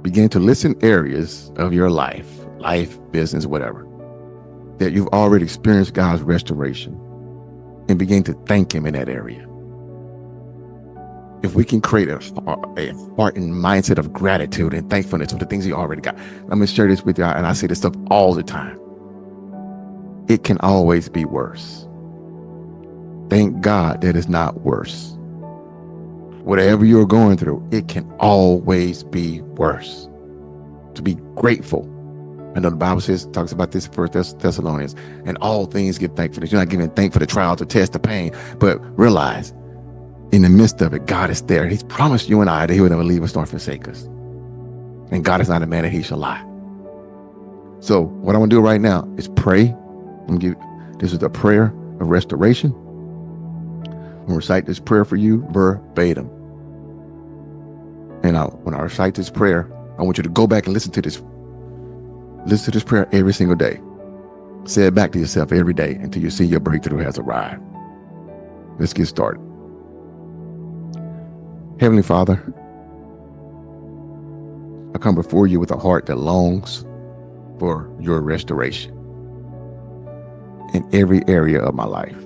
begin to list in areas of your life, business, whatever, that you've already experienced God's restoration, and begin to thank him in that area. If we can create a heart and mindset of gratitude and thankfulness for the things you already got. I'm going to share this with you, and I say this stuff all the time. It can always be worse. Thank God that it's not worse. Whatever you're going through, it can always be worse. To be grateful. I know the Bible talks about this in 1 Thessalonians, and all things give thankfulness. You're not giving thanks for the trials, the tests, the pain, but realize in the midst of it, God is there. He's promised you and I that he will never leave us nor forsake us. And God is not a man that he shall lie. So what I want to do right now is pray. This is a prayer of restoration. I'm going to recite this prayer for you verbatim. And when I recite this prayer, I want you to go back and listen to this prayer every single day. Say it back to yourself every day until you see your breakthrough has arrived. Let's get started. Heavenly Father, I come before you with a heart that longs for your restoration in every area of my life.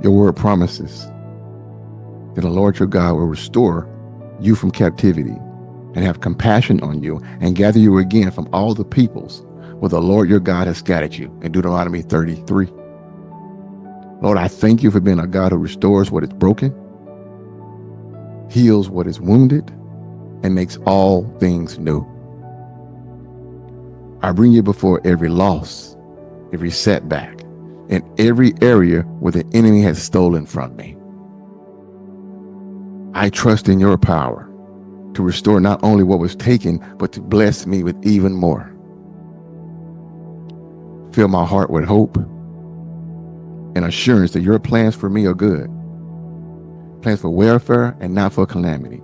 Your word promises that the Lord your God will restore you from captivity and have compassion on you and gather you again from all the peoples where the Lord your God has scattered you, in Deuteronomy 33. Lord, I thank you for being a God who restores what is broken, heals what is wounded, and makes all things new. I bring you before every loss, every setback, and every area where the enemy has stolen from me. I trust in your power to restore not only what was taken, but to bless me with even more. Fill my heart with hope and assurance that your plans for me are good. Plans for welfare and not for calamity,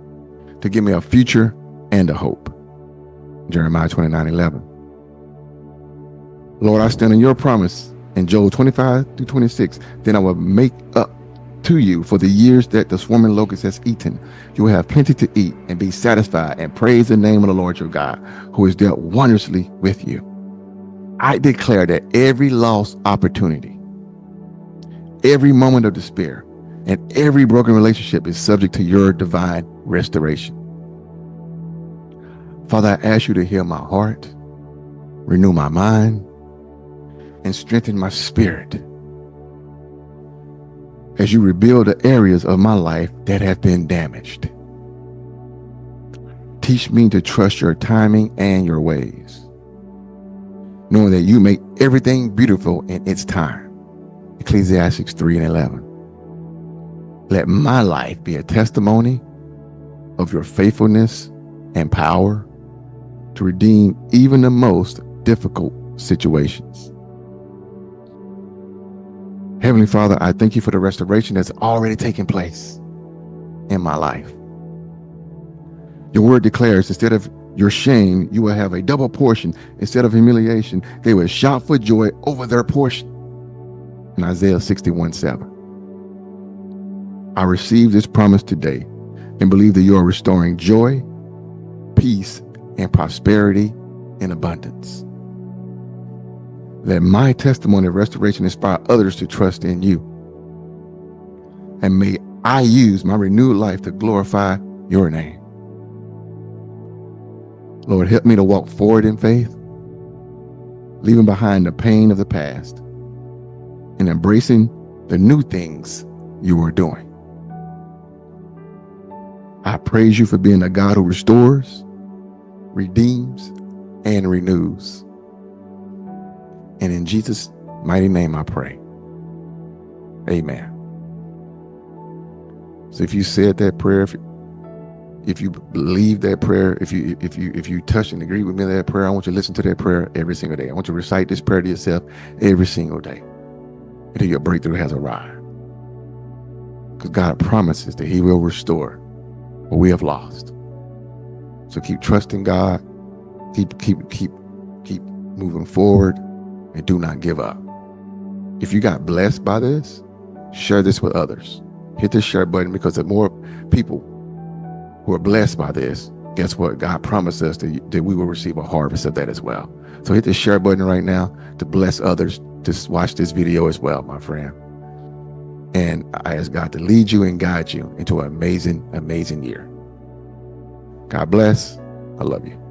to give me a future and a hope. Jeremiah 29:11. Lord, I stand on your promise in Joel 25-26. Then I will make up to you for the years that the swarming locust has eaten. You will have plenty to eat and be satisfied, and praise the name of the Lord your God, who has dealt wondrously with you. I declare that every lost opportunity, every moment of despair, and every broken relationship is subject to your divine restoration. Father, I ask you to heal my heart, renew my mind, and strengthen my spirit as you rebuild the areas of my life that have been damaged. Teach me to trust your timing and your ways, knowing that you make everything beautiful in its time. Ecclesiastes 3:11. Let my life be a testimony of your faithfulness and power to redeem even the most difficult situations. Heavenly Father, I thank you for the restoration that's already taken place in my life. Your word declares, instead of your shame, you will have a double portion. Instead of humiliation, they will shout for joy over their portion. In Isaiah 61:7. I receive this promise today and believe that you are restoring joy, peace, and prosperity in abundance. Let my testimony of restoration inspire others to trust in you. And may I use my renewed life to glorify your name. Lord, help me to walk forward in faith, leaving behind the pain of the past and embracing the new things you are doing. I praise you for being a God who restores, redeems, and renews. And in Jesus' mighty name I pray. Amen. So if you said that prayer, if you believe that prayer, if you touch and agree with me in that prayer, I want you to listen to that prayer every single day. I want you to recite this prayer to yourself every single day until your breakthrough has arrived. Because God promises that he will restore what we have lost. So keep trusting God, keep moving forward, and do not give up. If you got blessed by this, share this with others. Hit the share button, because the more people who are blessed by this, guess what? God promised us that we will receive a harvest of that as well. So hit the share button right now to bless others to watch this video as well, my friend. And I ask God to lead you and guide you into an amazing, amazing year. God bless. I love you.